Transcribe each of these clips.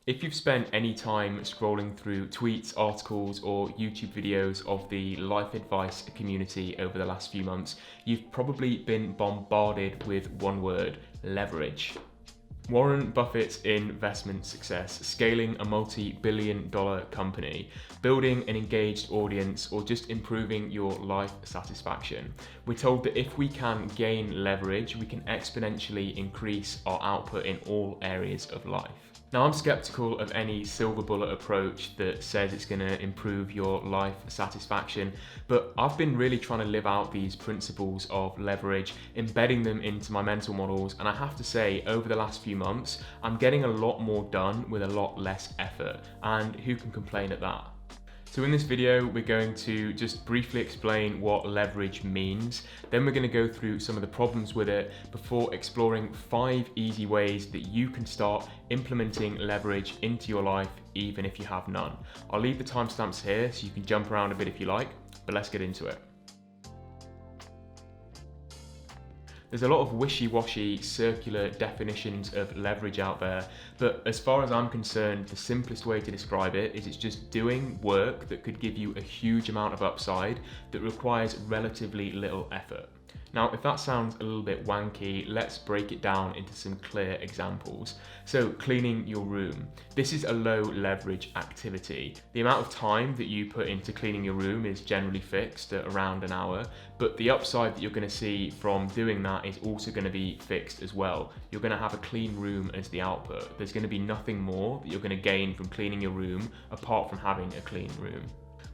If you've spent any time scrolling through tweets, articles, or YouTube videos of the life advice community over the last few months, you've probably been bombarded with one word: leverage. Warren Buffett's investment success, scaling a multi-billion-dollar company, building an engaged audience, or just improving your life satisfaction. We're told that if we can gain leverage, we can exponentially increase our output in all areas of life. Now, I'm skeptical of any silver bullet approach that says it's going to improve your life satisfaction, but I've been really trying to live out these principles of leverage, embedding them into my mental models, and I have to say, over the last few months, I'm getting a lot more done with a lot less effort, and who can complain at that? So in this video, we're going to just briefly explain what leverage means. Then we're going to go through some of the problems with it before exploring 5 easy ways that you can start implementing leverage into your life, even if you have none. I'll leave the timestamps here so you can jump around a bit if you like, but let's get into it. There's a lot of wishy-washy circular definitions of leverage out there, but as far as I'm concerned, the simplest way to describe it is it's just doing work that could give you a huge amount of upside that requires relatively little effort. Now, if that sounds a little bit wanky, let's break it down into some clear examples. So, cleaning your room. This is a low leverage activity. The amount of time that you put into cleaning your room is generally fixed at around an hour, but the upside that you're going to see from doing that is also going to be fixed as well. You're going to have a clean room as the output. There's going to be nothing more that you're going to gain from cleaning your room apart from having a clean room.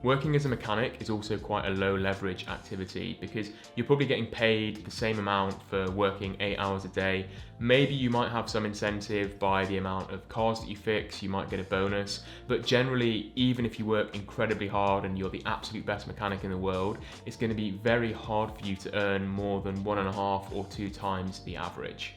Working as a mechanic is also quite a low leverage activity because you're probably getting paid the same amount for working 8 hours a day. Maybe you might have some incentive by the amount of cars that you fix, you might get a bonus, but generally, even if you work incredibly hard and you're the absolute best mechanic in the world, it's going to be very hard for you to earn more than 1.5 or 2 times the average.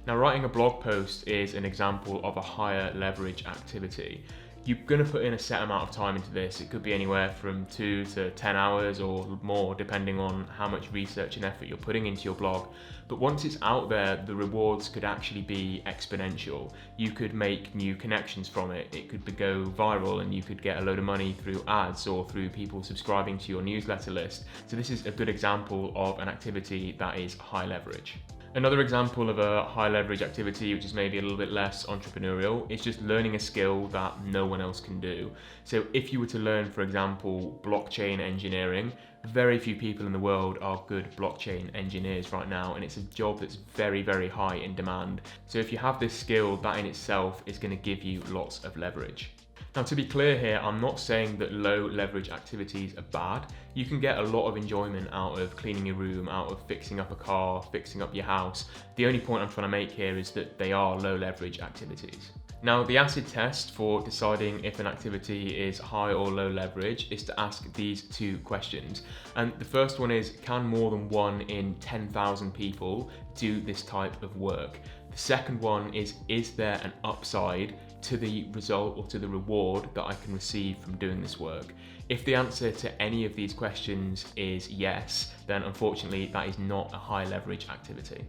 Now, writing a blog post is an example of a higher leverage activity. You're going to put in a set amount of time into this. It could be anywhere from 2 to 10 hours or more, depending on how much research and effort you're putting into your blog. But once it's out there, the rewards could actually be exponential. You could make new connections from it. It could go viral and you could get a load of money through ads or through people subscribing to your newsletter list. So this is a good example of an activity that is high leverage. Another example of a high leverage activity, which is maybe a little bit less entrepreneurial, is just learning a skill that no one else can do. So if you were to learn, for example, blockchain engineering, very few people in the world are good blockchain engineers right now, and it's a job that's very, very high in demand. So if you have this skill, that in itself is going to give you lots of leverage. Now, to be clear here, I'm not saying that low leverage activities are bad. You can get a lot of enjoyment out of cleaning your room, out of fixing up a car, fixing up your house. The only point I'm trying to make here is that they are low leverage activities. Now, the acid test for deciding if an activity is high or low leverage is to ask these 2 questions. And the first one is, can more than 1 in 10,000 people do this type of work? The second one is there an upside to the result or to the reward that I can receive from doing this work? If the answer to any of these questions is yes, then unfortunately that is not a high leverage activity.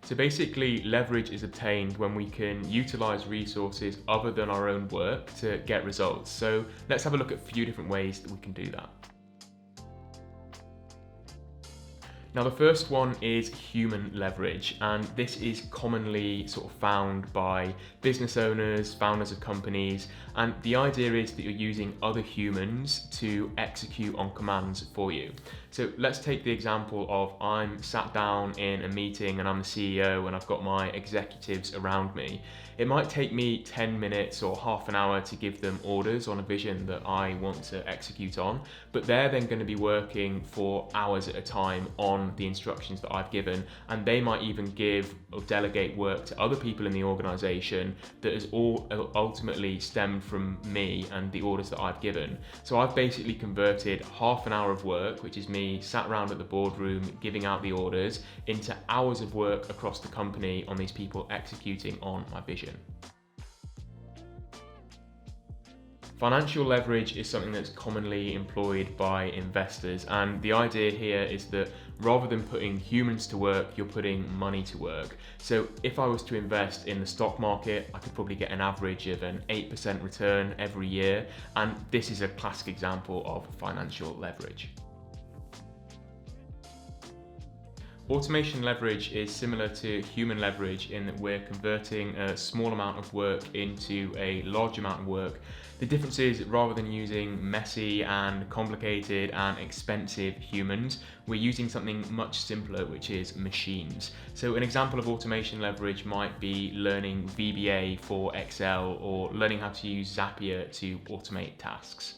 So basically, leverage is obtained when we can utilize resources other than our own work to get results. So let's have a look at a few different ways that we can do that. Now, the first one is human leverage, and this is commonly sort of found by business owners, founders of companies, and the idea is that you're using other humans to execute on commands for you. So let's take the example of I'm sat down in a meeting and I'm the CEO and I've got my executives around me. It might take me 10 minutes or half an hour to give them orders on a vision that I want to execute on, but they're then going to be working for hours at a time on the instructions that I've given, and they might even give or delegate work to other people in the organization that has all ultimately stemmed from me and the orders that I've given. So I've basically converted half an hour of work, which is me sat around at the boardroom giving out the orders, into hours of work across the company on these people executing on my vision. Financial leverage is something that's commonly employed by investors, and the idea here is that Rather than putting humans to work, you're putting money to work. So if I was to invest in the stock market, I could probably get an average of an 8% return every year. And this is a classic example of financial leverage. Automation leverage is similar to human leverage in that we're converting a small amount of work into a large amount of work. The difference is, rather than using messy and complicated and expensive humans, we're using something much simpler, which is machines. So an example of automation leverage might be learning VBA for Excel or learning how to use Zapier to automate tasks.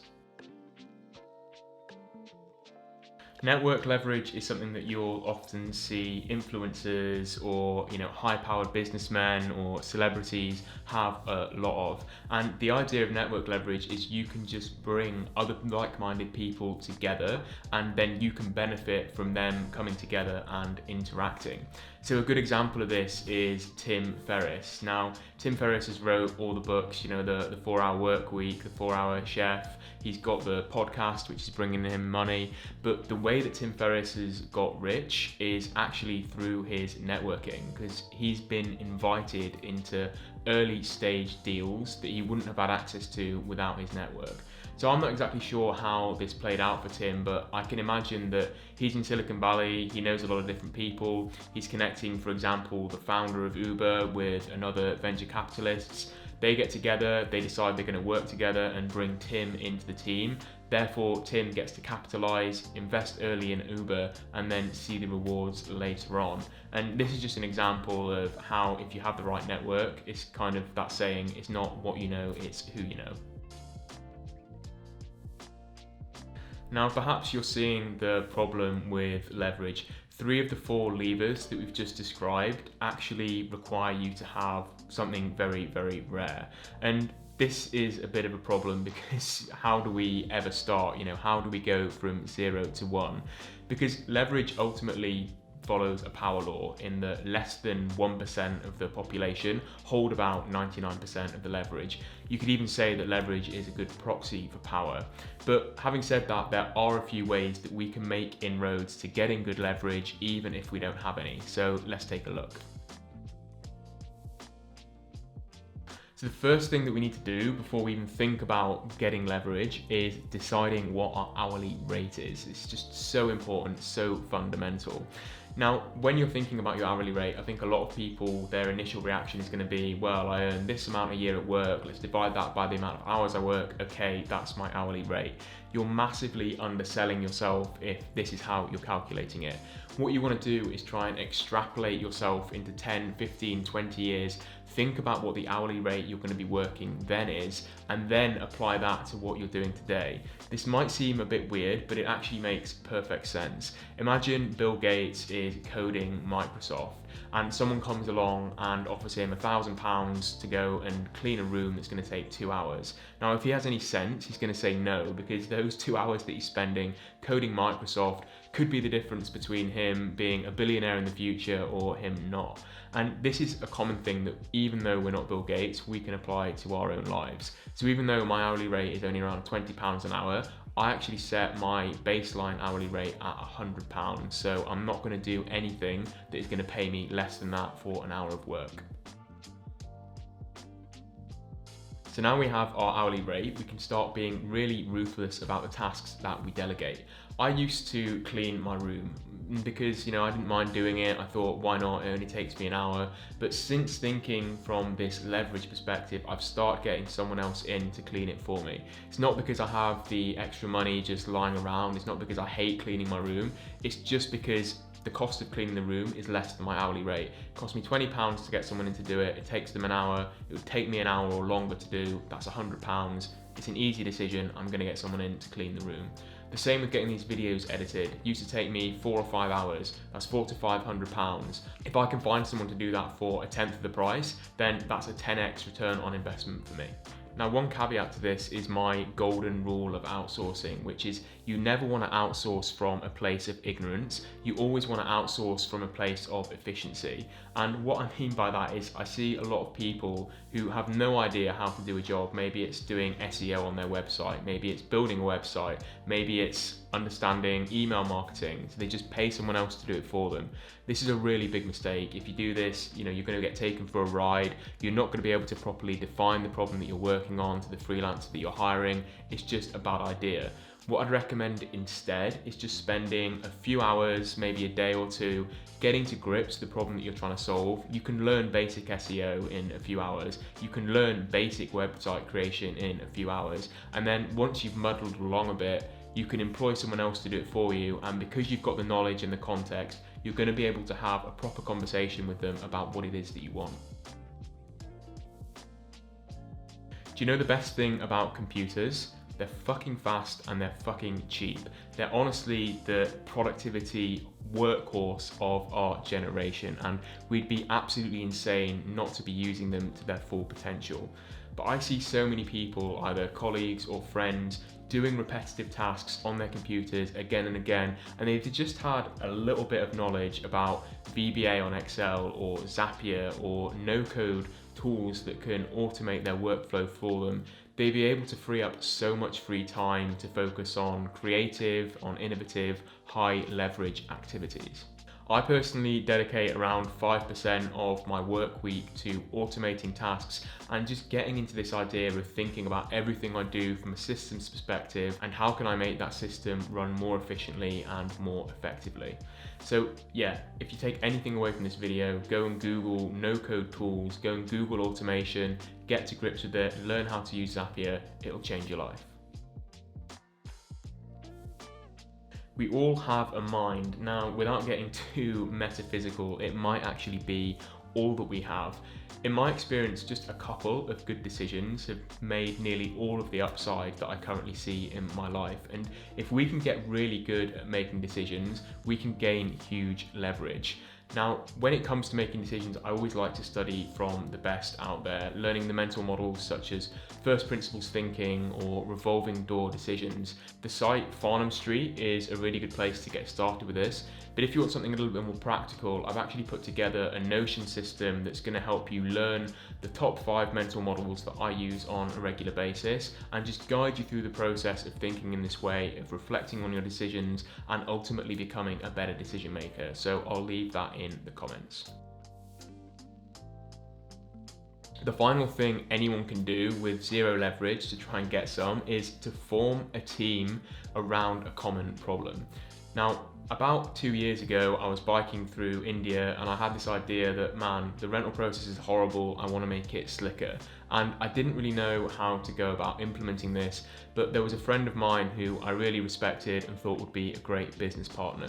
Network leverage is something that you'll often see influencers or high-powered businessmen or celebrities have a lot of. And the idea of network leverage is you can just bring other like-minded people together, and then you can benefit from them coming together and interacting. So a good example of this is Tim Ferriss. Now, Tim Ferriss has wrote all the books, the 4-Hour Work Week, the 4-Hour Chef. He's got the podcast, which is bringing him money. But the way that Tim Ferriss has got rich is actually through his networking, because he's been invited into early stage deals that he wouldn't have had access to without his network. So I'm not exactly sure how this played out for Tim, but I can imagine that he's in Silicon Valley, he knows a lot of different people, he's connecting, for example, the founder of Uber with another venture capitalists. They get together, they decide they're going to work together and bring Tim into the team. Therefore, Tim gets to capitalize, invest early in Uber, and then see the rewards later on. And this is just an example of how, if you have the right network, it's kind of that saying, it's not what you know, it's who you know. Now, perhaps you're seeing the problem with leverage. 3 of the 4 levers that we've just described actually require you to have something very, very rare. And this is a bit of a problem, because how do we ever start? How do we go from 0 to 1? Because leverage ultimately follows a power law in that less than 1% of the population hold about 99% of the leverage. You could even say that leverage is a good proxy for power. But having said that, there are a few ways that we can make inroads to getting good leverage even if we don't have any. So let's take a look. So the first thing that we need to do before we even think about getting leverage is deciding what our hourly rate is. It's just so important, so fundamental. Now, when you're thinking about your hourly rate, I think a lot of people, their initial reaction is going to be, well, I earn this amount a year at work, let's divide that by the amount of hours I work, okay, that's my hourly rate. You're massively underselling yourself if this is how you're calculating it. What you want to do is try and extrapolate yourself into 10, 15, 20 years. Think about what the hourly rate you're going to be working then is, and then apply that to what you're doing today. This might seem a bit weird, but it actually makes perfect sense. Imagine Bill Gates is coding Microsoft, and someone comes along and offers him £1,000 to go and clean a room that's going to take 2 hours. Now, if he has any sense, he's going to say no, because those 2 hours that he's spending coding Microsoft could be the difference between him being a billionaire in the future or him not. And this is a common thing that, even though we're not Bill Gates, we can apply to our own lives. So even though my hourly rate is only around £20 an hour, I actually set my baseline hourly rate at £100. So I'm not going to do anything that is going to pay me less than that for an hour of work. So now we have our hourly rate, we can start being really ruthless about the tasks that we delegate. I used to clean my room because, I didn't mind doing it. I thought, why not? It only takes me an hour. But since thinking from this leverage perspective, I've started getting someone else in to clean it for me. It's not because I have the extra money just lying around. It's not because I hate cleaning my room. It's just because the cost of cleaning the room is less than my hourly rate. It cost me £20 to get someone in to do it. It takes them an hour. It would take me an hour or longer to do. That's £100. It's an easy decision. I'm going to get someone in to clean the room. The same with getting these videos edited. It used to take me 4 or 5 hours. That's £400 to £500. If I can find someone to do that for a tenth of the price, then that's a 10x return on investment for me. Now, one caveat to this is my golden rule of outsourcing, which is you never want to outsource from a place of ignorance. You always want to outsource from a place of efficiency. And what I mean by that is I see a lot of people who have no idea how to do a job. Maybe it's doing SEO on their website, maybe it's building a website, maybe it's understanding email marketing. So they just pay someone else to do it for them. This is a really big mistake. If you do this, you're going to get taken for a ride. You're not going to be able to properly define the problem that you're working on to the freelancer that you're hiring. It's just a bad idea. What I'd recommend instead is just spending a few hours, maybe a day or two, getting to grips with the problem that you're trying to solve. You can learn basic SEO in a few hours. You can learn basic website creation in a few hours. And then once you've muddled along a bit, you can employ someone else to do it for you. And because you've got the knowledge and the context, you're going to be able to have a proper conversation with them about what it is that you want. Do you know the best thing about computers? They're fucking fast and they're fucking cheap. They're honestly the productivity workhorse of our generation, and we'd be absolutely insane not to be using them to their full potential. But I see so many people, either colleagues or friends, doing repetitive tasks on their computers again and again, and they've just had a little bit of knowledge about VBA on Excel or Zapier or no-code tools that can automate their workflow for them. They'd be able to free up so much free time to focus on creative, on innovative, high leverage activities. I personally dedicate around 5% of my work week to automating tasks and just getting into this idea of thinking about everything I do from a systems perspective and how can I make that system run more efficiently and more effectively. So yeah, if you take anything away from this video, go and Google no-code tools, go and Google automation, get to grips with it, learn how to use Zapier, it'll change your life. We all have a mind. Now, without getting too metaphysical, it might actually be all that we have. In my experience, just a couple of good decisions have made nearly all of the upside that I currently see in my life. And if we can get really good at making decisions, we can gain huge leverage. Now, when it comes to making decisions, I always like to study from the best out there, learning the mental models such as first principles thinking or revolving door decisions. The site Farnham Street is a really good place to get started with this. But if you want something a little bit more practical, I've actually put together a Notion system that's going to help you learn the top 5 mental models that I use on a regular basis and just guide you through the process of thinking in this way, of reflecting on your decisions and ultimately becoming a better decision maker. So I'll leave that in the comments. The final thing anyone can do with zero leverage to try and get some is to form a team around a common problem. Now, about 2 years ago, I was biking through India and I had this idea that, man, the rental process is horrible, I want to make it slicker. And I didn't really know how to go about implementing this, but there was a friend of mine who I really respected and thought would be a great business partner.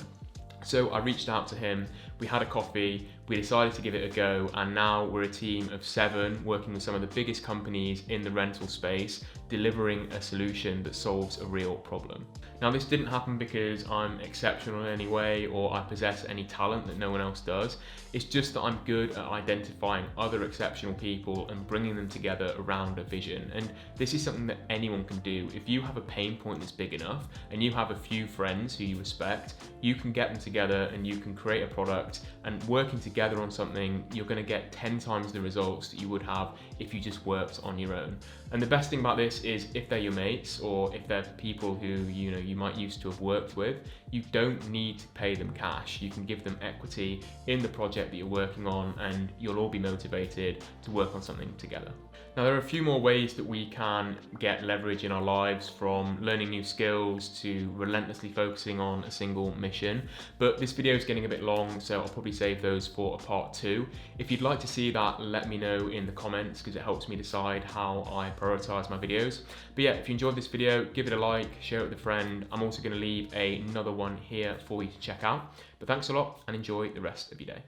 So I reached out to him, we had a coffee, we decided to give it a go, and now we're a team of 7 working with some of the biggest companies in the rental space, delivering a solution that solves a real problem. Now, this didn't happen because I'm exceptional in any way or I possess any talent that no one else does. It's just that I'm good at identifying other exceptional people and bringing them together around a vision. And this is something that anyone can do. If you have a pain point that's big enough and you have a few friends who you respect, you can get them together and you can create a product, and working together on something, you're going to get 10 times the results that you would have if you just worked on your own. And the best thing about this is if they're your mates or if they're people who you might used to have worked with, you don't need to pay them cash. You can give them equity in the project that you're working on and you'll all be motivated to work on something together. Now, there are a few more ways that we can get leverage in our lives, from learning new skills to relentlessly focusing on a single mission. But this video is getting a bit long, so I'll probably save those for a part 2. If you'd like to see that, let me know in the comments because it helps me decide how I prioritize my videos. But yeah, if you enjoyed this video, give it a like, share it with a friend. I'm also going to leave another one here for you to check out. But thanks a lot and enjoy the rest of your day.